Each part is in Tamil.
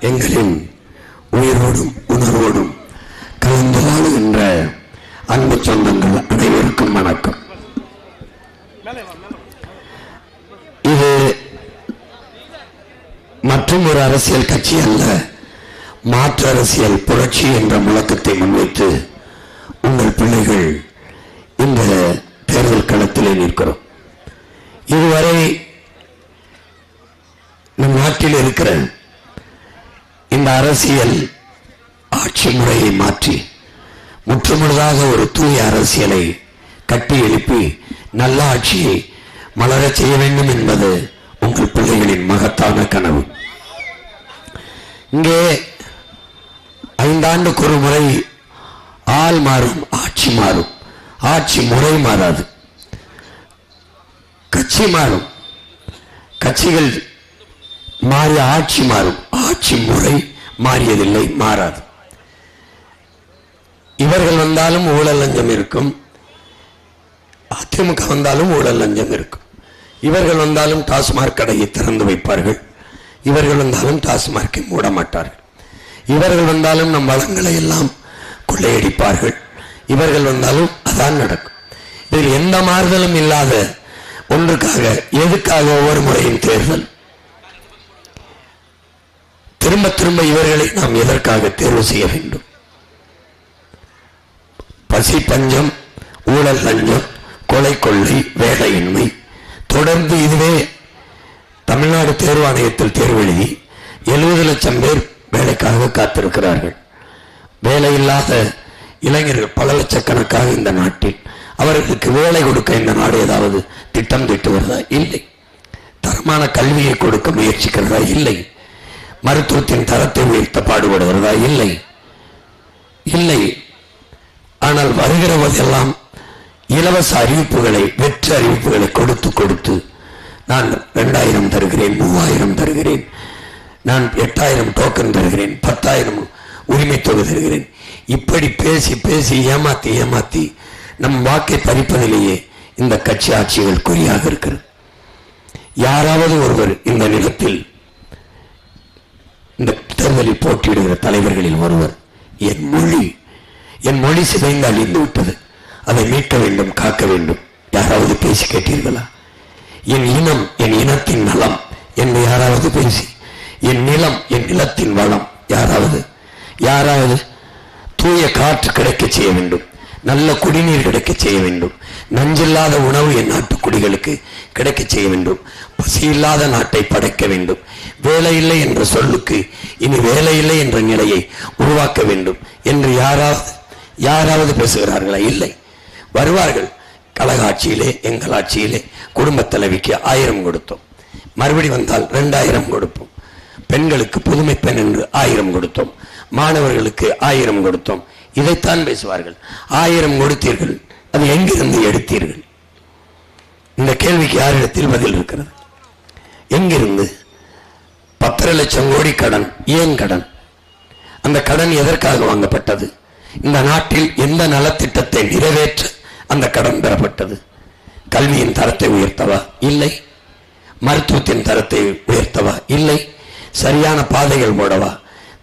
எங்களின் உயிரோடும் உணர்வோடும் கலந்து வாழுகின்ற அன்பு சொந்தங்கள் அனைவருக்கும் வணக்கம். இது மற்றும் ஒரு அரசியல் கட்சி அல்ல, மாற்று அரசியல் புரட்சி என்ற முழக்கத்தை முன்வைத்து உங்கள் பிள்ளைகள் இந்த தேர்தல் களத்திலே நிற்கிறோம். இதுவரை நம் நாட்டில் இருக்கிற இந்த அரசியல் ஆட்சி முறையை மாற்றி முற்றுமுழுதாக ஒரு தூய அரசியலை கட்டி எழுப்பி நல்ல ஆட்சியை மலரச் செய்ய வேண்டும் என்பது உங்கள் பிள்ளைகளின் மகத்தான கனவு. இங்கே 5 ஆண்டுக்கு ஒரு முறை ஆள் மாறும், ஆட்சி மாறும். ஆட்சி முறை மாறாது, கட்சி மாறும். கட்சிகள் மாறி ஆட்சி மாறும், ஆட்சி முறை மாறியதில்லை, மாறாது. இவர்கள் வந்தாலும் ஊழல் லஞ்சம் இருக்கும், அதிமுக வந்தாலும் ஊழல் லஞ்சம் இருக்கும். இவர்கள் வந்தாலும் டாஸ்மாக் கடையை திறந்து வைப்பார்கள், இவர்கள் வந்தாலும் டாஸ்மார்க்கை மூட மாட்டார்கள். இவர்கள் வந்தாலும் நம் வளங்களை எல்லாம் கொள்ளையடிப்பார்கள், இவர்கள் வந்தாலும் அதான் நடக்கும். இதில் எந்த மாறுதலும் இல்லாத ஒன்றுக்காக எதுக்காக ஒவ்வொரு முறையும் தேர்தல்? திரும்ப திரும்ப இவர்களை நாம் எதற்காக தேர்வு செய்ய வேண்டும்? பசி பஞ்சம், ஊழல் லஞ்சம், கொலை கொள்ளை, வேலையின்மை, தொடர்ந்து இதுவே தமிழ்நாடு தேர்வாணையத்தில் தேர்வு எழுதி 70 லட்சம் பேர் வேலைக்காக காத்திருக்கிறார்கள். வேலை இல்லாத இளைஞர்கள் பல லட்சக்கணக்காக இந்த நாட்டில். அவர்களுக்கு வேலை கொடுக்க இந்த நாடு ஏதாவது திட்டம் தீட்டுகிறதா? இல்லை. தரமான கல்வியை கொடுக்க முயற்சிக்கிறதா? இல்லை. மருத்துவத்தின் தரத்தை உயர்த்த பாடுபடுகிறதா? இல்லை, இல்லை. ஆனால் வருகிற போதெல்லாம் இலவச அறிவிப்புகளை, வெற்று அறிவிப்புகளை கொடுத்து கொடுத்து நான் 2000 தருகிறேன், 3000 தருகிறேன், நான் 8000 டோக்கன் தருகிறேன், 10,000 உரிமை தொகை தருகிறேன், இப்படி பேசி பேசி ஏமாத்தி ஏமாத்தி நம் வாக்கை பறிப்பதிலேயே இந்த கட்சி ஆட்சிகள் குறியாக இருக்கிறது. யாராவது ஒருவர் இந்த நிலத்தில் இந்த தேர்தலில் போட்டியிடுகிற தலைவர்களில் ஒருவர் என் மொழி சிதைந்து அழிந்து விட்டது, அதை மீட்க வேண்டும், காக்க வேண்டும், யாராவது பேசி கேட்டீர்களா? என் இனம், என் இனத்தின் நலம் என்று யாராவது பேசி, என் நிலம், என் நிலத்தின் வளம் யாராவது தூய காற்று கிடைக்க செய்ய வேண்டும், நல்ல குடிநீர் கிடைக்க செய்ய வேண்டும், நஞ்சில்லாத உணவு என் நாட்டு குடிகளுக்கு கிடைக்க செய்ய வேண்டும், பசி இல்லாத நாட்டை படைக்க வேண்டும், வேலை இல்லை என்ற சொல்லுக்கு இனி வேலை இல்லை என்ற நிலையை உருவாக்க வேண்டும் என்று யாராவது பேசுகிறார்களா? இல்லை. வருவார்கள். கழக ஆட்சியிலே, எங்கள் ஆட்சியிலே குடும்ப தலைவிக்கு 1000 கொடுத்தோம், மறுபடி வந்தால் 2000 கொடுப்போம், பெண்களுக்கு புதுமை பெண் என்று 1000 கொடுத்தோம், மாணவர்களுக்கு 1000 கொடுத்தோம். இதைத்தான் பேசுவார்கள். 1000 கொடுத்தீர்கள், அது எங்கிருந்து எடுத்தீர்கள்? இந்த கேள்விக்கு யாரிடத்தில் பதில் இருக்கிறது? எங்கிருந்து? 10 லட்சம் கோடி கடன். ஏன் கடன்? அந்த கடன் எதற்காக வாங்கப்பட்டது? இந்த நாட்டில் எந்த நலத்திட்டத்தை நிறைவேற்ற அந்த கடன் பெறப்பட்டது? கல்வியின் தரத்தை உயர்த்தவா? இல்லை. மருத்துவத்தின் தரத்தை உயர்த்தவா? இல்லை. சரியான பாதைகள் போடவா?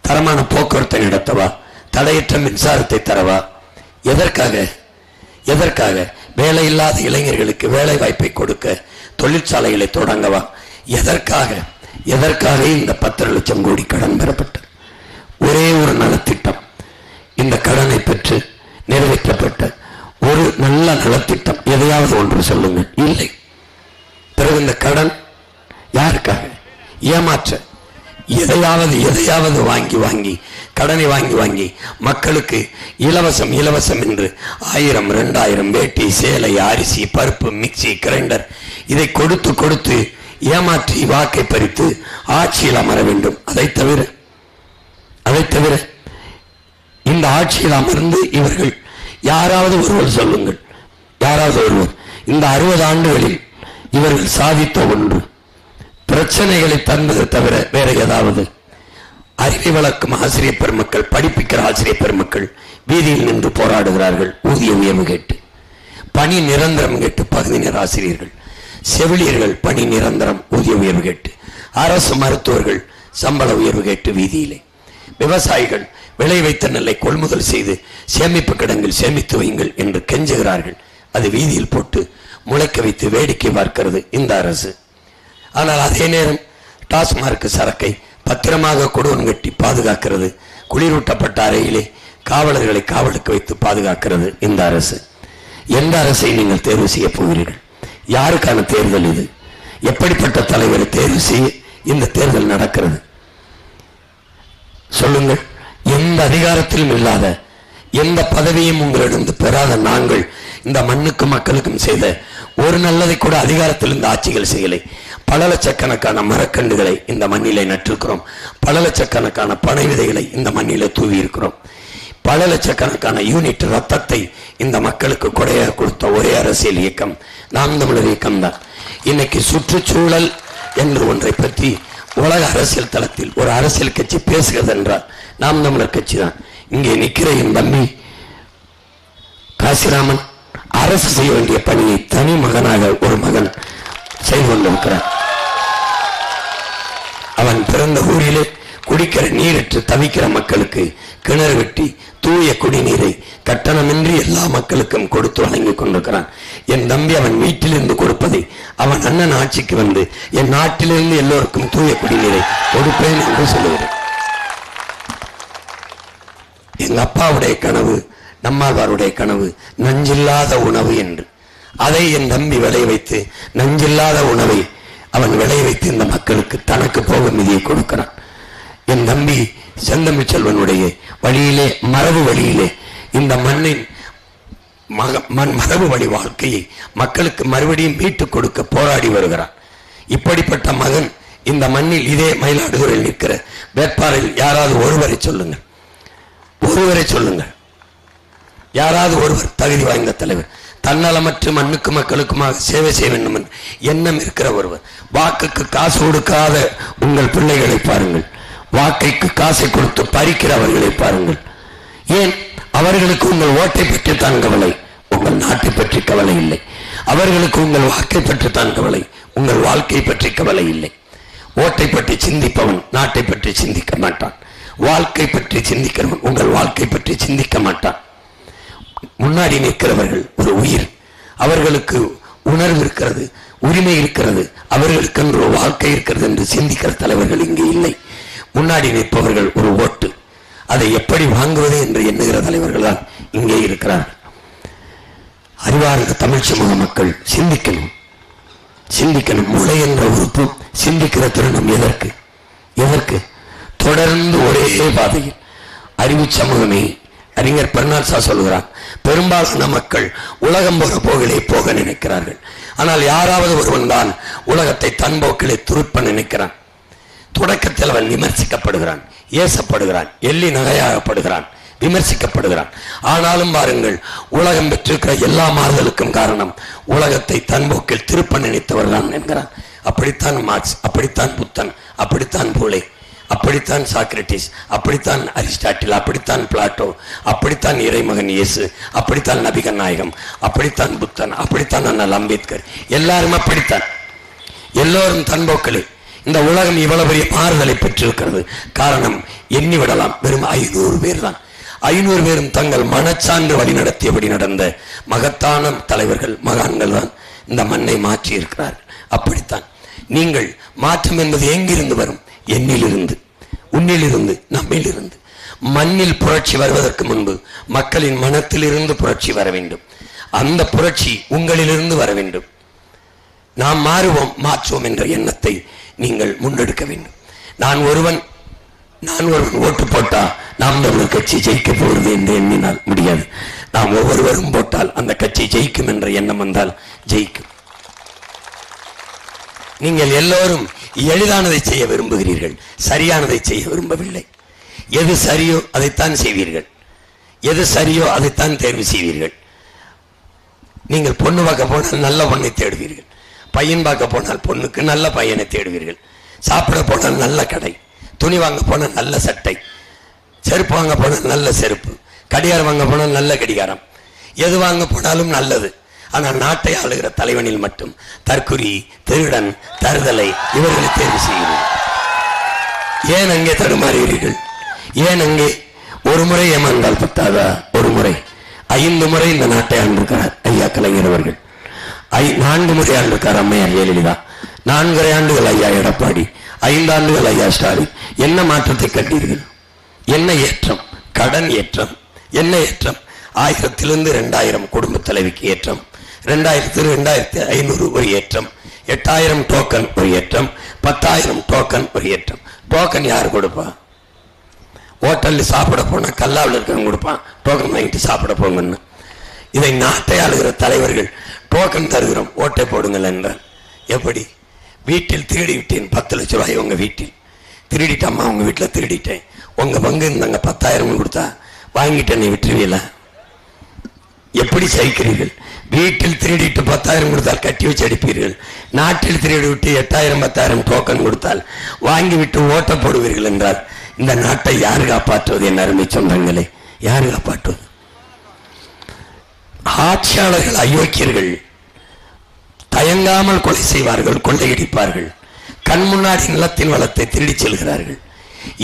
தரமான போக்குவரத்தை நடத்தவா? தடையற்ற மின்சாரத்தை தரவா? எதற்காக? வேலை இல்லாத இளைஞர்களுக்கு வேலை வாய்ப்பை கொடுக்க தொழிற்சாலைகளை தொடங்கவா? எதற்காக இந்த 10 லட்சம் கோடி கடன் பெறப்பட்டது? ஒரே ஒரு நலத்திட்டம், இந்த கடனை பெற்று நிறைவேற்றப்பட்ட ஒரு நல்ல நலத்திட்டம் எதையாவது ஒன்று சொல்லுங்கள். இல்லை. பிறகு இருந்த கடன் யாருக்காக? ஏமாற்ற. எதையாவது வாங்கி வாங்கி கடனை வாங்கி மக்களுக்கு இலவசம் என்று 1000 2000 வேட்டி சேலை அரிசி பருப்பு மிக்சி கிரைண்டர் இதை கொடுத்து ஏமாற்றி வாக்கை பறித்து ஆட்சியில் அமர வேண்டும். அதை தவிர இந்த ஆட்சியில் அமர்ந்து இவர்கள் யாராவது ஒருவர் சொல்லுங்கள், யாராவது ஒருவர் இந்த 60 ஆண்டுகளில் இவர்கள் சாதித்த ஒன்று பிரச்சனைகளை தந்தது தவிர வேற ஏதாவது? அறிவை வளர்க்கும் ஆசிரியர் பெருமக்கள், படிப்பிக்கிற ஆசிரியர் பெருமக்கள் வீதியில் நின்று போராடுகிறார்கள். ஊதிய உயர்வு கேட்டு, பணி நிரந்தரம் கேட்டு பகுதி நேர ஆசிரியர்கள், செவிலியர்கள் பணி நிரந்தரம் ஊதிய உயர்வு கேட்டு, அரசு மருத்துவர்கள் சம்பள உயர்வு கேட்டு வீதியிலே, விவசாயிகள் விளை வைத்த நெல்லை கொள்முதல் செய்து சேமிப்பு கிடங்கில் சேமித்து வையுங்கள் என்று கெஞ்சுகிறார்கள். அது வீதியில் போட்டு முளைக்க வைத்து வேடிக்கை பார்க்கிறது இந்த அரசு. ஆனால் அதே நேரம் டாஸ்மார்க் சரக்கை பத்திரமாக கொடுவன் கட்டி பாதுகாக்கிறது. குளிரூட்டப்பட்ட அறையிலே காவலர்களை காவலுக்கு வைத்து பாதுகாக்கிறது இந்த அரசு. எந்த அரசை நீங்கள் தேர்வு செய்ய போகிறீர்கள்? யாருக்கான தேர்தல் இது? எப்படிப்பட்ட தலைவரை தேர்வு செய்ய இந்த தேர்தல் நடக்கிறது? சொல்லுங்கள். எந்த அதிகாரத்திலும் இல்லாத, எந்த பதவியும் உங்களிடம் பெறாத நாங்கள் இந்த மண்ணுக்கும் மக்களுக்கும் செய்த ஒரு நல்லதை கூட அதிகாரத்தில் இந்த ஆட்சிகள் செய்யலை. பல லட்சக்கணக்கான மரக்கண்டுகளை இந்த மண்ணிலே நட்டிருக்கிறோம். பல லட்சக்கணக்கான பனை விதைகளை இந்த மண்ணிலே தூவி இருக்கிறோம். பல லட்சக்கணக்கான யூனிட் ரத்தத்தை இந்த மக்களுக்கு கொடையாக கொடுத்த ஒரே அரசியல் இயக்கம் நாம் தமிழர் இயக்கம் தான். இன்னைக்கு சுற்றுச்சூழல் என்று ஒன்றை பற்றி உலக அரசியல் தளத்தில் ஒரு அரசியல் கட்சி பேசுகிறது என்றால் நாம் தமிழர் கட்சி தான். இங்கே நிற்கிற என் தம்பி காசிராமன் அரசு செய்ய வேண்டிய பணியை தனி மகனாக ஒரு மகன் செய்து கொண்டிருக்கிறான். அவன் பிறந்த ஊரிலே குடிக்கிற நீரற்று தவிக்கிற மக்களுக்கு கிணறு வெட்டி தூய குடிநீரை கட்டணமின்றி எல்லா மக்களுக்கும் கொடுத்து வழங்கி கொண்டிருக்கிறான். என் தம்பி அவன் வீட்டிலிருந்து கொடுப்பதை அவன் அண்ணன் ஆட்சிக்கு வந்து என் நாட்டிலிருந்து எல்லோருக்கும் தூய குடிநீரை கொடுப்பேன் என்று சொல்லுகிறேன். எங்க அப்பாவுடைய கனவு, நம்மாழ்வாருடைய கனவு நஞ்சில்லாத உணவு என்று. அதை என் தம்பி விளை வைத்து நஞ்சில்லாத உணவை அவன் விளை வைத்து இந்த மக்களுக்கு தனக்கு போக நிதியை கொடுக்கிறான். என் தம்பி செந்தமிழ் செல்வனுடைய வழியிலே, மரபு வழியிலே இந்த மண்ணின் மரபு வழி வாழ்க்கையை மக்களுக்கு மறுபடியும் மீட்டுக் கொடுக்க போராடி வருகிறான். இப்படிப்பட்ட மகன் இந்த மண்ணில் இதே மயிலாடுதுறையில் நிற்கிற வேட்பாளரில் யாராவது ஒருவரை சொல்லுங்கள், யாராவது ஒருவர் தகுதி வாய்ந்த தலைவர், தன்னலமற்ற மண்ணுக்கு மக்களுக்குமாக சேவை செய்ய வேண்டும் என்று எண்ணம் இருக்கிற ஒருவர். வாக்குக்கு காசு கொடுக்காத உங்கள் பிள்ளைகளை பாருங்கள், வாக்கைக்கு காசை கொடுத்து பறிக்கிறவர்களை பாருங்கள். ஏன்? அவர்களுக்கு உங்கள் ஓட்டை பற்றி தான் கவலை, உங்கள் நாட்டை பற்றி கவலை இல்லை. அவர்களுக்கு உங்கள் வாக்கை பற்றி தான் கவலை, உங்கள் வாழ்க்கை பற்றி கவலை இல்லை. ஓட்டை பற்றி சிந்திப்பவன் நாட்டை பற்றி சிந்திக்க மாட்டான். வாழ்க்கை பற்றி சிந்திக்கிறவன் உங்கள் வாழ்க்கை பற்றி சிந்திக்க மாட்டான். முன்னாடி நிற்கிறவர்கள் ஒரு உயிர், அவர்களுக்கு உணர்வு இருக்கிறது, உரிமை இருக்கிறது, அவர்களுக்கு ஒரு வாழ்க்கை இருக்கிறது என்று சிந்திக்கிற தலைவர்கள் இங்கே இல்லை. முன்னாடி நிற்பவர்கள் ஒரு ஓட்டு, அதை எப்படி வாங்குவது என்று எண்ணுகிற தலைவர்கள் தான் இங்கே இருக்கிறார்கள். அறிவார்ந்த தமிழ் சமூக மக்கள் சிந்திக்கணும். மூளை என்ற உறுப்பு சிந்திக்கிற தருணம் எதற்கு? தொடர்ந்து ஒரே பாதையில் அறிவு சமூகமே. அறிஞர் பெர்னாட்ஷா சொல்கிறார், பெரும்பாலான மக்கள் உலகம் போக நினைக்கிறார்கள். ஆனால் யாராவது ஒருவன் தான் உலகத்தை தன் போக்கிலே துருப்ப நினைக்கிறான். தொடக்கத்தில் அவன் விமர்சிக்கப்படுகிறான், ஏசப்படுகிறான், எள்ளி நகையாகப்படுகிறான், விமர்சிக்கப்படுகிறான். ஆனாலும் பாருங்கள், உலகம் பெற்றிருக்கிற எல்லா மாறுதலுக்கும் காரணம் உலகத்தை தன் போக்கில் திருப்ப நினைத்தவர் தான் என்கிறான். அப்படித்தான் மார்க்ஸ், அப்படித்தான் புத்தன், அப்படித்தான் பூலே, அப்படித்தான் சாக்ரட்டிஸ், அப்படித்தான் அரிஸ்டாட்டில், அப்படித்தான் பிளாட்டோ, அப்படித்தான் இறைமகன் இயேசு, அப்படித்தான் நபிகள் நாயகம், அப்படித்தான் புத்தன், அப்படித்தான் அண்ணல் அம்பேத்கர். எல்லாரும் அப்படித்தான். எல்லோரும் தன்போக்களே. இந்த உலகம் இவ்வளவு பெரிய மாறுதலை பெற்றிருக்கிறது. காரணம் எண்ணி விடலாம், வெறும் 500 பேர் தான். 500 பேரும் தங்கள் மனச்சான்று வழிநடத்தியபடி நடந்த மகத்தான தலைவர்கள், மகான்கள் தான் இந்த மண்ணை மாற்றி இருக்கிறார்கள். அப்படித்தான் நீங்கள் மாற்றம் என்பது எங்கிருந்து வரும்? என்னிலிருந்து, உன்னிலிருந்து, நம்மிலிருந்து. மண்ணில் புரட்சி வருவதற்கு முன்பு மக்களின் மனத்திலிருந்து புரட்சி வர வேண்டும். அந்த புரட்சி உங்களிலிருந்து வர வேண்டும். நாம் மாறுவோம், மாற்றுவோம் என்ற எண்ணத்தை நீங்கள் முன்னெடுக்க வேண்டும். நான் ஒருவன் ஓட்டு போட்டா நாம் தமிழர் கட்சி ஜெயிக்க போகிறது என்று எண்ணினால் முடியாது. நாம் ஒவ்வொருவரும் போட்டால் அந்த கட்சி ஜெயிக்கும் என்ற எண்ணம் வந்தால் ஜெயிக்கும். நீங்கள் எல்லோரும் எளிதானதை செய்ய விரும்புகிறீர்கள், சரியானதை செய்ய விரும்பவில்லை. எது சரியோ அதைத்தான் செய்வீர்கள், எது சரியோ அதைத்தான் தேர்வு செய்வீர்கள். நீங்கள் பொண்ணு பார்க்க போனால் நல்ல பொண்ணை தேடுவீர்கள், பையன் பார்க்க போனால் பொண்ணுக்கு நல்ல பையனை தேடுவீர்கள், சாப்பிட போனால் நல்ல கடை, துணி வாங்க போனால் நல்ல சட்டை, செருப்பு வாங்க போனால் நல்ல செருப்பு, கடிகாரம் வாங்க போனால் நல்ல கடிகாரம், எது வாங்க போனாலும் நல்லது. ஆனால் நாட்டை ஆளுகிற தலைவனில் மட்டும் தற்குறி, திருடன், தருதலை இவர்களை தேர்வு செய்கிறீர்கள். ஏன் அங்கே தடுமாறுகிறீர்கள்? ஏன் அங்கே ஒரு முறை ஏமாந்தால் பத்தாதா? ஒரு முறை 5 முறை இந்த நாட்டை ஆண்டிருக்கிறார் ஐயா கலைஞர் அவர்கள். 4 முறை ஆண்டிருக்கார் அம்மையார் ஜெயலலிதா, 4.5 ஆண்டுகள் ஐயா எடப்பாடி, 5 ஆண்டுகள் ஐயா ஸ்டாலின். என்ன மாற்றத்தை கண்டீர்கள்? என்ன ஏற்றம்? கடன் ஏற்றம். என்ன ஏற்றம்? 1000 2000 குடும்ப தலைவிக்கு ஏற்றம், 2000 2500 ஒரு ஏற்றம், 8000 டோக்கன் ஒரு ஏற்றம், 10,000 டோக்கன் ஒரு ஏற்றம். டோக்கன் யார் கொடுப்பா? ஹோட்டல்ல சாப்பிட போனா கல்லாவில் இருக்கவங்க கொடுப்பான், டோக்கன் வாங்கிட்டு சாப்பிட போங்கன்னு. இதை நாட்டை ஆளுகிற தலைவர்கள் டோக்கன் தருகிறோம், ஓட்டை போடுங்கள் என்றால் எப்படி? வீட்டில் திருடி விட்டேன் 10 லட்சம் ரூபாய், உங்க வீட்டில் திருடிட்டம்மா, உங்க வீட்டில் திருடிட்டேன், உங்க பங்கு இருந்தாங்க 10,000 கொடுத்தா வாங்கிட்டேன், நீ விட்டுருவீல? எப்படி சகிக்கிறீர்கள்? வீட்டில் திருடிட்டு 10,000 கொடுத்தால் கட்டி வச்சு அடிப்பீர்கள், நாட்டில் திருடி விட்டு 8,000 10,000 டோக்கன் கொடுத்தால் வாங்கிவிட்டு ஓட்ட போடுவீர்கள் என்றால் இந்த நாட்டை யாரு காப்பாற்றுவது? என் அருமை சொந்தங்களே, யாரு காப்பாற்றுவது? ஆட்சியாளர்கள் அயோக்கியர்கள், தயங்காமல் கொலை செய்வார்கள், கொள்ளையடிப்பார்கள், கண் முன்னாடி நிலத்தின் வளத்தை திருடி செல்கிறார்கள்.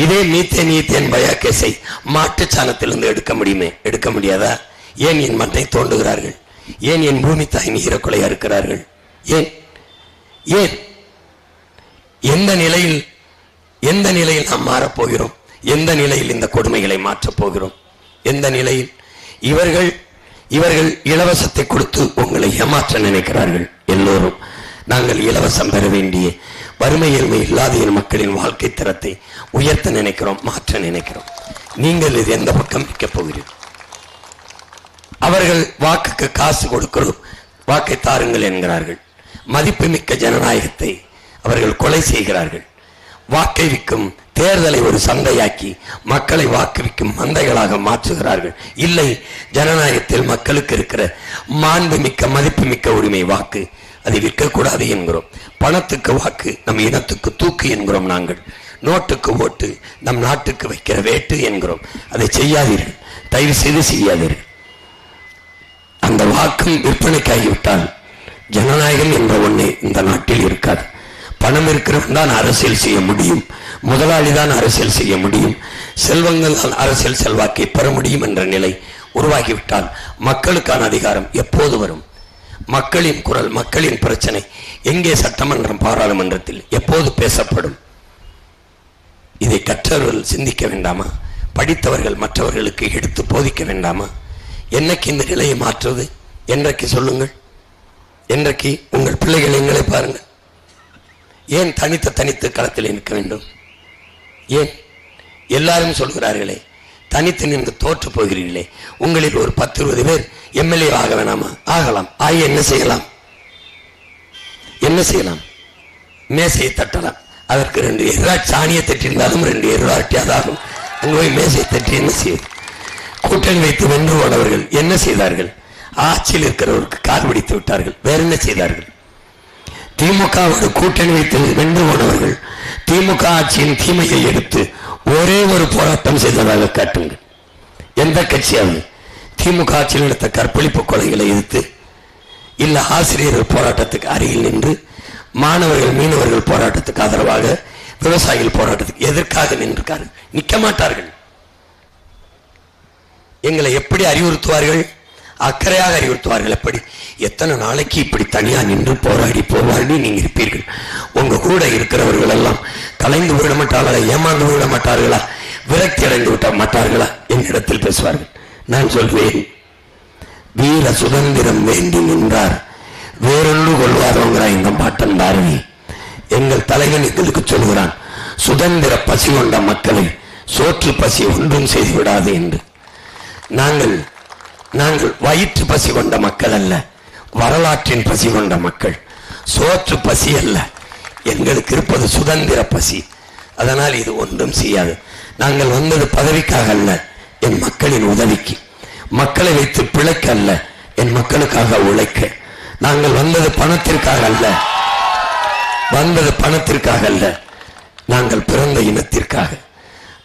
இதே மீத்தேன் பயாக்கேசை மாட்டுச்சாணத்திலிருந்து எடுக்க முடியுமே, எடுக்க முடியாதா? ஏன் என் மண்ணை தோண்டுகிறார்கள்? ஏன் என் பூமி தாயின் ஈரக்கொலையா இருக்கிறார்கள்? ஏன் ஏன் எந்த நிலையில் நாம் மாறப்போகிறோம்? எந்த நிலையில் இந்த கொடுமைகளை மாற்றப் போகிறோம்? எந்த நிலையில்? இவர்கள் இலவசத்தை கொடுத்து உங்களை ஏமாற்ற நினைக்கிறார்கள். எல்லோரும் நாங்கள் இலவசம் பெற வேண்டிய வறுமை ஏழ்மை இல்லாத என் மக்களின் வாழ்க்கை தரத்தை உயர்த்த நினைக்கிறோம், மாற்ற நினைக்கிறோம். நீங்கள் இது எந்த பக்கம் வைக்கப் போகிறீர்கள்? அவர்கள் வாக்குக்கு காசு கொடுக்கிறோம், வாக்கை தாருங்கள் என்கிறார்கள். மதிப்புமிக்க ஜனநாயகத்தை அவர்கள் கொலை செய்கிறார்கள். வாக்கை விற்கும் தேர்தலை ஒரு சந்தையாக்கி மக்களை வாக்குவிக்கும் மந்தைகளாக மாற்றுகிறார்கள். இல்லை, ஜனநாயகத்தில் மக்களுக்கு இருக்கிற மாண்புமிக்க மதிப்புமிக்க உரிமை வாக்கு, அதை விற்கக்கூடாது என்கிறோம். பணத்துக்கு வாக்கு, நம் இனத்துக்கு தூக்கு என்கிறோம். நாங்கள் நோட்டுக்கு ஓட்டு, நம் நாட்டுக்கு வைக்கிற வேட்டு என்கிறோம். அதை செய்யாதீர்கள், தயவு செய்து செய்யாதீர்கள். அந்த வாக்கும் விற்பனைக்காகிவிட்டால் ஜனநாயகம் என்ற ஒண்ணே இந்த நாட்டில் இருக்காது. பணம் இருக்கிறவன் தான் அரசியல் செய்ய முடியும், முதலாளி தான் அரசியல் செய்ய முடியும், செல்வங்கள் தான் அரசியல் செல்வாக்கை பெற முடியும் என்ற நிலை உருவாகிவிட்டால் மக்களுக்கான அதிகாரம் எப்போது வரும்? மக்களின் குரல், மக்களின் பிரச்சனை எங்கே சட்டமன்றம் பாராளுமன்றத்தில் எப்போது பேசப்படும்? இதை கற்றவர்கள் சிந்திக்க வேண்டாமா? படித்தவர்கள் மற்றவர்களுக்கு எடுத்து போதிக்க வேண்டாமா? என்னைக்கு இந்த நிலையை மாற்றுவது? என்றைக்கு சொல்லுங்கள்? என்றைக்கு? உங்கள் பிள்ளைகள் எங்களை பாருங்கள். ஏன் தனித்து களத்தில் நிற்க வேண்டும்? ஏன் எல்லாரும் சொல்கிறார்களே தனித்து நின்று தோற்று போகிறீர்களே? உங்களில் ஒரு 10-20 பேர் எம்எல்ஏ ஆக வேணாமா? ஆகலாம். ஆகி என்ன செய்யலாம்? என்ன செய்யலாம்? மேசையை தட்டலாம். அதற்கு 2 எருவா சாணியை தட்டியிருந்தாலும் 2 எருவா அட்டியாதாகும். அங்கு போய் மேசையை தட்டி என்ன செய்வது? கூட்டணி வைத்து வென்று போனவர்கள் என்ன செய்தார்கள்? ஆட்சியில் இருக்கிறவருக்கு கால் பிடித்து விட்டார்கள். வேற என்ன செய்தார்கள்? திமுகவோடு கூட்டணி வைத்து வென்று போனவர்கள் திமுக ஆட்சியின் தீமையை எடுத்து ஒரே ஒரு போராட்டம் செய்ததாக காட்டுங்கள். எந்த கட்சியாவது திமுக ஆட்சியில் எடுத்த கற்பழிப்பு கொலைகளை எதிர்த்து, இல்ல ஆசிரியர்கள் போராட்டத்துக்கு அருகில் நின்று, மாணவர்கள் மீனவர்கள் போராட்டத்துக்கு ஆதரவாக, விவசாயிகள் போராட்டத்துக்கு எதற்காக நின்றிருக்கார்கள்? நிற்க மாட்டார்கள். எங்களை எப்படி அறிவுறுத்துவார்கள்? அக்கறையாக அறிவுறுத்துவார்கள். எப்படி? எத்தனை நாளைக்கு இப்படி தனியா நின்று போராடி நீங்க இருப்பீர்கள்? உங்க கூட இருக்கிறவர்கள் எல்லாம் கலைந்து விட மாட்டார்களா? ஏமாந்து விட மாட்டார்களா? விரக்தி அடைந்து விட மாட்டார்களா? என்னிடத்தில் பேசுவார்கள். நான் சொல்வேன், வீர சுதந்திரம் வேண்டி நின்றார் வேறொன்று கொள்வாரோங்கிறான் இந்த பாட்டன் பாரதி. எங்கள் தலைவன் எங்களுக்கு சொல்கிறான், சுதந்திர பசி கொண்ட மக்களை சோற்று பசி ஒன்றும் செய்து விடாது என்று. நாங்கள் வயிற்று பசி கொண்ட மக்கள் அல்ல, வரலாற்றின் பசி கொண்ட மக்கள். சோற்று பசி அல்ல, எங்களுக்கு இருப்பது சுதந்திர பசி. அதனால் இது ஒன்றும் செய்யாது. நாங்கள் வந்தது பதவிக்காக அல்ல, என் மக்களின் உதவிக்கு. மக்களை வைத்து பிழைக்க அல்ல, என் மக்களுக்காக உழைக்க. நாங்கள் வந்தது பணத்திற்காக அல்ல, நாங்கள் பிறந்த இனத்திற்காக.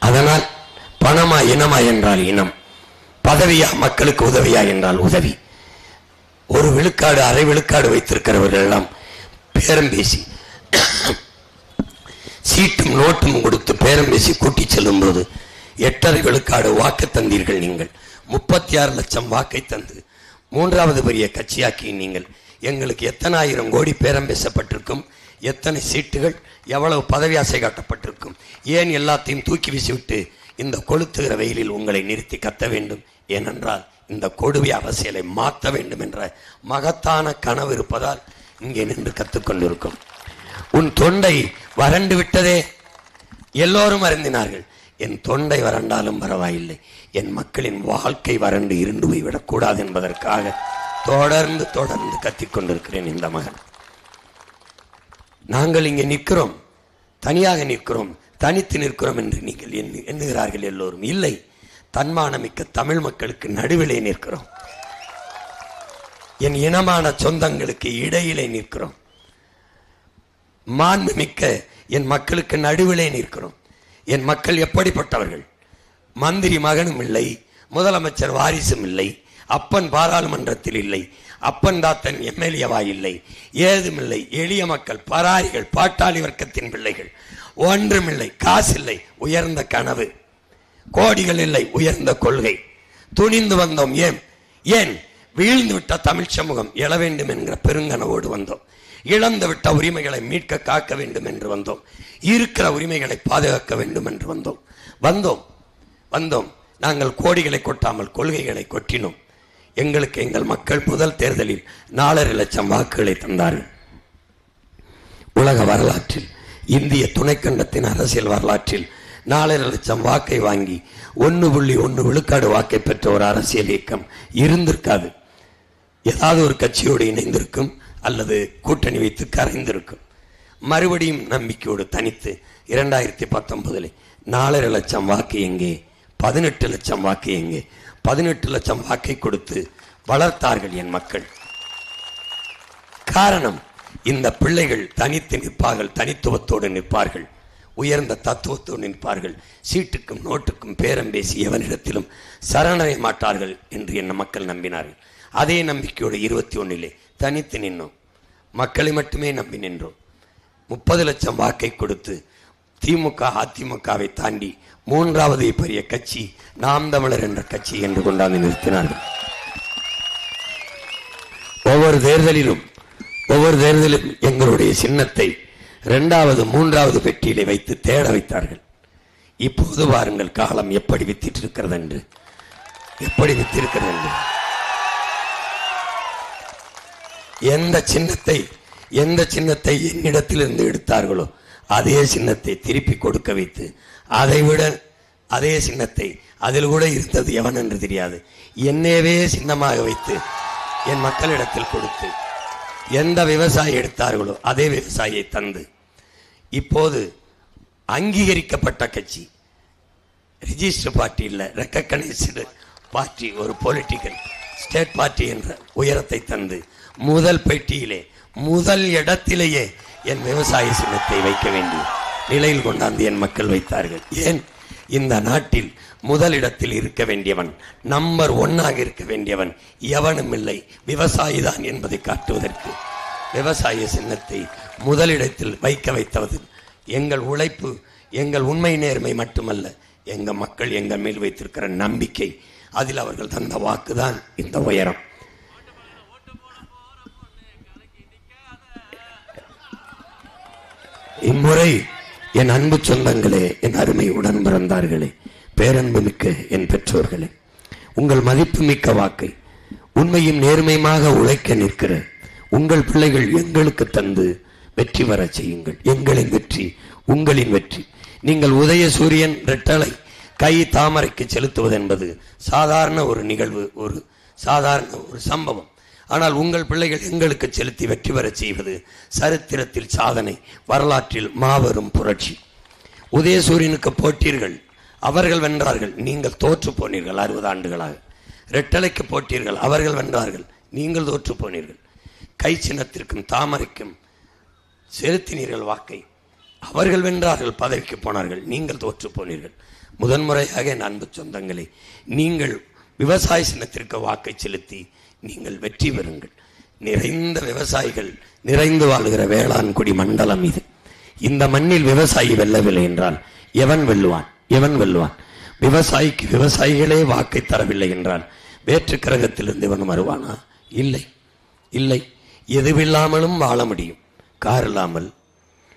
அதனால் பணமா இனமா என்றால் இனம், பதவியா மக்களுக்கு உதவியா என்றால் உதவி. ஒரு விழுக்காடு அரை விழுக்காடு வைத்திருக்கிறவர்கள் எல்லாம் பேரம் பேசி சீட்டும் நோட்டும் கொடுத்து பேரம் பேசி கூட்டி செல்லும் போது 8.5 விழுக்காடு வாக்கு தந்தீர்கள். நீங்கள் 36 லட்சம் வாக்கை தந்து 3வது பெரிய கட்சியாக்கி நீங்கள். எங்களுக்கு எத்தனை ஆயிரம் கோடி பேரம் பேசப்பட்டிருக்கும், எத்தனை சீட்டுகள், எவ்வளவு பதவி ஆசை காட்டப்பட்டிருக்கும். ஏன் எல்லாத்தையும் தூக்கி வீசிவிட்டு இந்த கொளுத்துகிற வெயிலில் உங்களை நிறுத்தி கத்த வேண்டும்? ஏனென்றால் இந்த கொடுமை அரசியலை மாற்ற வேண்டும் என்ற மகத்தான கனவு இருப்பதால் இங்கே நின்று கத்துக்கொண்டிருக்கும். உன் தொண்டை வறண்டு விட்டதே, எல்லோரும் வருந்தினார்கள். என் தொண்டை வறண்டாலும் பரவாயில்லை, என் மக்களின் வாழ்க்கை வறண்டு இருண்டு போய்விடக்கூடாது என்பதற்காக தொடர்ந்து கத்திக்கொண்டிருக்கிறேன். இந்த மகன் நாங்கள் இங்கே நிற்கிறோம், தனியாக நிற்கிறோம், தனித்து நிற்கிறோம் என்று நீங்கள் எண்ணுகிறார்கள் எல்லோரும். இல்லை, தன்மானமிக்க தமிழ் மக்களுக்கு நடுவிலே நிற்கிறோம். என் இனமான சொந்தங்களுக்கு இடையிலே நிற்கிறோம். மாண்புமிக்க என் மக்களுக்கு நடுவிலே நிற்கிறோம். என் மக்கள் எப்படிப்பட்டவர்கள்? மந்திரி மகனும் இல்லை, முதலமைச்சர் வாரிசும் இல்லை, அப்பன் பாராளுமன்றத்தில் இல்லை, அப்பன் தாத்தன் எம்எல்ஏவா இல்லை, ஏதுமில்லை. எளிய மக்கள், பராரிகள், பாட்டாளி வர்க்கத்தின் பிள்ளைகள். ஒன்றுமில்லை, காசு இல்லை, உயர்ந்த கனவு. கோடிகள் இல்லை, உயர்ந்த கொள்கை. துணிந்து வந்தோம். ஏன் வீழ்ந்து விட்ட தமிழ் சமூகம் எழ வேண்டும் என்கிற பெருங்கனவோடு வந்தோம். இழந்து விட்ட உரிமைகளை மீட்க காக்க வேண்டும் என்று வந்தோம். இருக்கிற உரிமைகளை பாதுகாக்க வேண்டும் என்று வந்தோம். நாங்கள் கோடிகளை கொட்டாமல் கொள்கைகளை கொட்டினோம். எங்களுக்கு எங்கள் மக்கள் முதல் தேர்தலில் 4.5 லட்சம் வாக்குகளை தந்தார்கள். உலக வரலாற்றில், இந்திய துணைக்கண்டத்தின் அரசியல் வரலாற்றில் 4.5 லட்சம் வாக்கை வாங்கி 1.1 விழுக்காடு வாக்கை பெற்ற ஒரு அரசியல் இயக்கம் இருந்திருக்காது. ஏதாவது ஒரு கட்சியோடு இணைந்திருக்கும் அல்லது கூட்டணி வைத்து கரைந்திருக்கும். மறுபடியும் நம்பிக்கையோடு தனித்து 2019 4.5 லட்சம் வாக்கு எங்கே? 18 லட்சம் வாக்கு எங்கே? 18 லட்சம் வாக்கை கொடுத்து வளர்த்தார்கள் என் மக்கள். காரணம், இந்த பிள்ளைகள் தனித்து நிற்பார்கள், தனித்துவத்தோடு நிற்பார்கள், உயர்ந்த தத்துவத்தோடு நிற்பார்கள். சீட்டுக்கும் நோட்டுக்கும் பேரம் பேசி எவனிடத்திலும் சரணடைய மாட்டார்கள் என்று என்ன மக்கள் நம்பினார்கள். அதே நம்பிக்கையோடு 21 தனித்து நின்றோம். மக்களை மட்டுமே நம்பி நின்றோம். 30 லட்சம் வாக்கை கொடுத்து திமுக அதிமுகவை தாண்டி 3வது பெரிய கட்சி நாம் தமிழர் என்ற கட்சி என்று கொண்டாந்து நிறுத்தினார்கள். ஒவ்வொரு தேர்தலிலும் எங்களுடைய சின்னத்தை 2வது 3வது பெட்டியிலே வைத்து தேட வைத்தார்கள். இப்போது பாருங்கள் காலம் எப்படி வித்திருக்கிறது என்று. எந்த சின்னத்தை என்னிடத்திலிருந்து எடுத்தார்களோ அதே சின்னத்தை திருப்பி கொடுக்க வைத்து, அதைவிட அதே சின்னத்தை அதில் கூட இருந்தது எவன் என்று தெரியாது என்னவே சின்னமாக வைத்து என் மக்களிடத்தில் கொடுத்து, எந்த விவசாயி எடுத்தார்களோ அதே விவசாயியை தந்து, இப்போது அங்கீகரிக்கப்பட்ட கட்சி, ரிஜிஸ்டர் பார்ட்டி இல்லை, ரெக்கக்னைஸ்டு பார்ட்டி, ஒரு பொலிட்டிக்கல் ஸ்டேட் பார்ட்டி என்ற உயரத்தை தந்து முதல் பெட்டியிலே முதல் இடத்திலேயே என் விவசாய சின்னத்தை வைக்க வேண்டிய நிலையில் கொண்டாந்து என் மக்கள் வைத்தார்கள். ஏன்? இந்த நாட்டில் முதலிடத்தில் இருக்க வேண்டியவன், நம்பர் 1 இருக்க வேண்டியவன் எவனும் இல்லை, விவசாயி தான் என்பதை காட்டுவதற்கு விவசாய சின்னத்தை முதலிடத்தில் வைக்க வைத்தது எங்கள் உழைப்பு, எங்கள் உண்மை நேர்மை மட்டுமல்ல, எங்கள் மக்கள் எங்கள் மேல் வைத்திருக்கிற நம்பிக்கை. அதில் அவர்கள் தந்த வாக்குதான் இந்த உயரம். இம்முறை என் அன்பு சொந்தங்களே, என் அருமை உடன் பிறந்தார்களே, பேரன்பு மிக்க என் பெற்றோர்களே, உங்கள் மதிப்பு மிக்க வாக்கை உண்மையும் நேர்மையுமாக உழைக்க நிற்கிற உங்கள் பிள்ளைகள் எங்களுக்கு தந்து வெற்றி வர செய்யுங்கள். எங்களின் வெற்றி உங்களின் வெற்றி. நீங்கள் உதய சூரியன் ரெட்டலை கை தாமரைக்கு செலுத்துவது என்பது சாதாரண ஒரு நிகழ்வு, ஒரு சாதாரண ஒரு சம்பவம். ஆனால் உங்கள் பிள்ளைகள் எங்களுக்கு செலுத்தி வெற்றி பெற செய்வது சரித்திரத்தில் சாதனை, வரலாற்றில் மாபெரும் புரட்சி. உதயசூரியனுக்கு போட்டீர்கள், அவர்கள் வென்றார்கள், நீங்கள் தோற்று போனீர்கள். 60 ஆண்டுகளாக ரெட்டலைக்கு போட்டீர்கள், அவர்கள் வென்றார்கள், நீங்கள் தோற்று போனீர்கள். கை சின்னத்திற்கும் தாமரைக்கும் செலுத்தினீர்கள் வாக்கை, அவர்கள் வென்றார்கள், பதவிக்கு போனார்கள், நீங்கள் தோற்று போனீர்கள். முதன்முறையாக என் அன்பு சொந்தங்களே, நீங்கள் விவசாய சின்னத்திற்கு வாக்கை செலுத்தி நீங்கள் வெற்றி பெறுங்கள். நிறைந்த விவசாயிகள் நிறைந்து வாழ்கிற வேளாண் குடி மண்டலம் இது. இந்த மண்ணில் விவசாயி வெல்லவில்லை என்றால் எவன் வெல்லுவான்? எவன் வெல்லுவான்? விவசாயிக்கு விவசாயிகளே வாக்கை தரவில்லை என்றால் வேற்று கிரகத்திலிருந்து இவன் வருவானா? இல்லை, இல்லை. எதுவில்லாமலும் வாழ முடியும். கார் இல்லாமல்,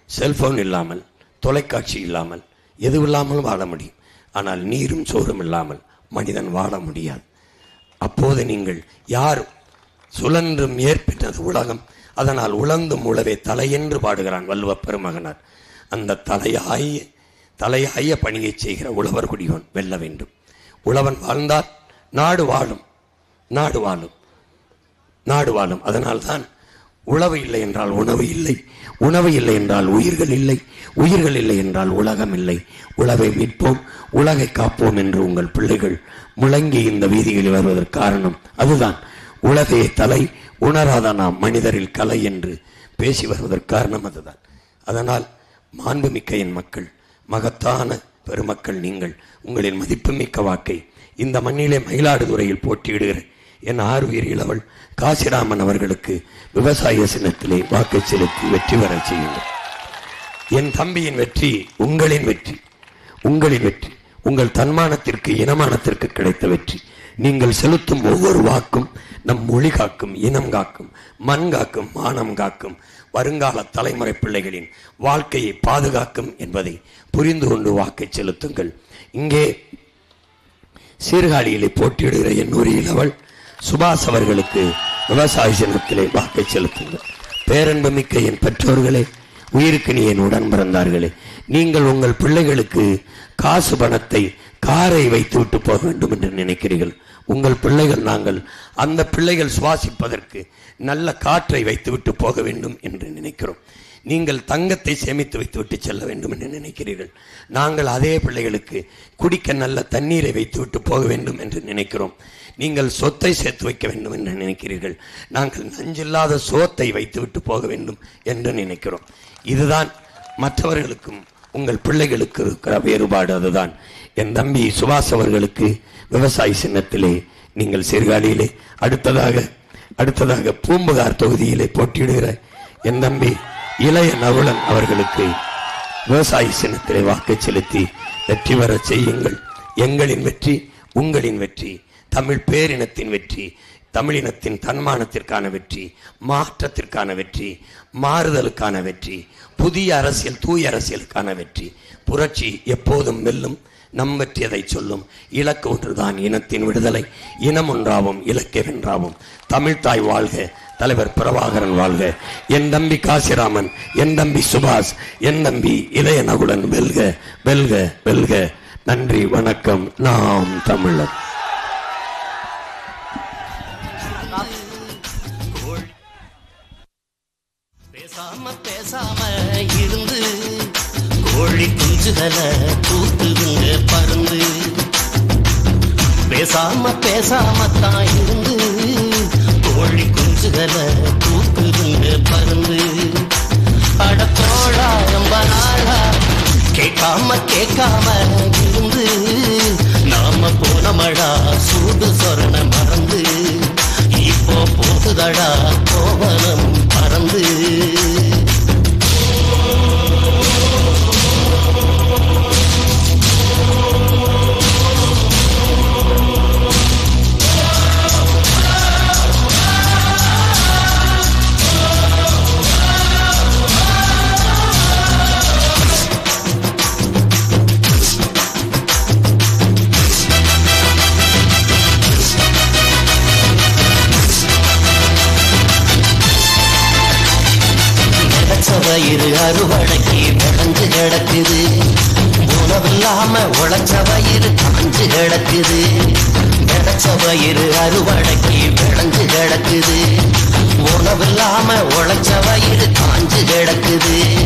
செல்போன் இல்லாமல், தொலைக்காட்சி இல்லாமல், எதுவில்லாமலும் வாழ முடியும். ஆனால் நீரும் சோறும் இல்லாமல் மனிதன் வாழ முடியாது. அப்போது நீங்கள் யார் சுழன்றும் ஏற்பினது உலகம், அதனால் உழந்தும் உழவே தலையென்று பாடுகிறான் வள்ளுவ பெருமகனார். அந்த தலையாய பணியை செய்கிற உழவர் குடியோன் வெல்ல வேண்டும். உழவன் வாழ்ந்தால் நாடு வாழும், நாடு வாழும், நாடு வாழும். அதனால்தான் உழவு இல்லை என்றால் உணவு இல்லை, உணவு இல்லை என்றால் உயிர்கள் இல்லை, உயிர்கள் இல்லை என்றால் உலகம் இல்லை. உழவை மீட்போம், உலகை காப்போம் என்று உங்கள் பிள்ளைகள் முழங்கி இந்த வீதிகளில் வருவதற்கு காரணம் அதுதான். உலகையை தலை உணராத நாம் மனிதரில் கலை என்று பேசி வருவதற்கு காரணம் அதுதான். அதனால் மாண்புமிக்க என் மக்கள், மகத்தான பெருமக்கள், நீங்கள் உங்களின் மதிப்புமிக்க வாக்கை இந்த மண்ணிலே மயிலாடுதுறையில் போட்டியிடுகிற என் ஆறுயிர் இளவல் காசிராமன் அவர்களுக்கு விவசாய சின்னத்திலே வாக்கை செலுத்தி வெற்றி பெற செய்யுங்கள். என் தம்பியின் வெற்றி உங்களின் வெற்றி, உங்களின் வெற்றி. உங்கள் தன்மானத்திற்கு இனமானத்திற்கு கிடைத்த வெற்றி. நீங்கள் செலுத்தும் ஒவ்வொரு வாக்கும் நம் மொழி காக்கும், இனம் காக்கும், மண் காக்கும், மானம் காக்கும், வருங்கால தலைமுறை பிள்ளைகளின் வாழ்க்கையை பாதுகாக்கும் என்பதை புரிந்து கொண்டு வாக்கை செலுத்துங்கள். இங்கே சீர்காழியிலே போட்டியிடுகிற என் ஒரு இளவல் சுபாஷ் அவர்களுக்கு விவசாய சின்னத்திலே வாக்கை செலுத்துங்கள். பேரன்பு மிக்க என் பெற்றோர்களே, உயிருக்கு நீ என் உடன் பிறந்தார்களே, நீங்கள் உங்கள் பிள்ளைகளுக்கு காசு பணத்தை காரை வைத்து விட்டு போக வேண்டும் என்று நினைக்கிறீர்கள். உங்கள் பிள்ளைகள், நாங்கள் அந்த பிள்ளைகள் சுவாசிப்பதற்கு நல்ல காற்றை வைத்துவிட்டு போக வேண்டும் என்று நினைக்கிறோம். நீங்கள் தங்கத்தை சேமித்து வைத்துவிட்டு செல்ல வேண்டும் என்று நினைக்கிறீர்கள். நாங்கள் அதே பிள்ளைகளுக்கு குடிக்க நல்ல தண்ணீரை வைத்துவிட்டு போக வேண்டும் என்று நினைக்கிறோம். நீங்கள் சொத்தை சேர்த்து வைக்க வேண்டும் என்று நினைக்கிறீர்கள். நாங்கள் நஞ்சில்லாத சோத்தை வைத்துவிட்டு போக வேண்டும் என்று நினைக்கிறோம். இதுதான் மற்றவர்களுக்கும் உங்கள் பிள்ளைகளுக்கு இருக்கிற வேறுபாடு. அதுதான் என் தம்பி சுபாஷ் அவர்களுக்கு விவசாய சின்னத்திலே நீங்கள் சீர்காழியிலே, அடுத்ததாக பூம்புகார் தொகுதியிலே போட்டியிடுகிற என் தம்பி இளைய நகுலன் அவர்களுக்கு விவசாய சின்னத்திலே வாக்கு செலுத்தி வெற்றி பெற செய்யுங்கள். எங்களின் வெற்றி உங்களின் வெற்றி, தமிழ் பேரினத்தின் வெற்றி, தமிழினத்தின் தன்மானத்திற்கான வெற்றி, மாற்றத்திற்கான வெற்றி, மாறுதலுக்கான வெற்றி, புதிய அரசியல், தூய அரசியலுக்கான வெற்றி. புரட்சி எப்போதும் வெல்லும், நம் வெற்றியதை சொல்லும். இலக்கு ஒன்றுதான், இனத்தின் விடுதலை. இனம் ஒன்றாவும் இலக்கை வென்றாவும். தமிழ்தாய் வாழ்க, தலைவர் பிரபாகரன் வாழ்க. என் தம்பி காசிராமன், என் தம்பி சுபாஷ், என் தம்பி இளைய நகுலன் வெல்க, வெல்க, வெல்க. நன்றி, வணக்கம். நாம் தமிழர். பேசாம இருந்து கோழி குஞ்சுதல தூக்குதுங்க பருந்து. பேசாம தான் இருந்து கோழி குஞ்சுதல தூக்குதுங்க பருந்து. அடத்தோழா ரொம்ப நாளா கேட்காம இருந்து நாம போன மழா சூடு சொரண மறந்து இப்போ போகுதடா கோவலம் பறந்து. அறுவடைக்கு விளைஞ்சு கிடக்குது. உணவில்லாம உழைச்ச வயிறு காஞ்சு கிடக்குது. விளைச்ச வயிறு அறுவடைக்கு விளைஞ்சு கிடக்குது. உணவில்லாம உழைச்ச வயிறு காஞ்சு கிடக்குது.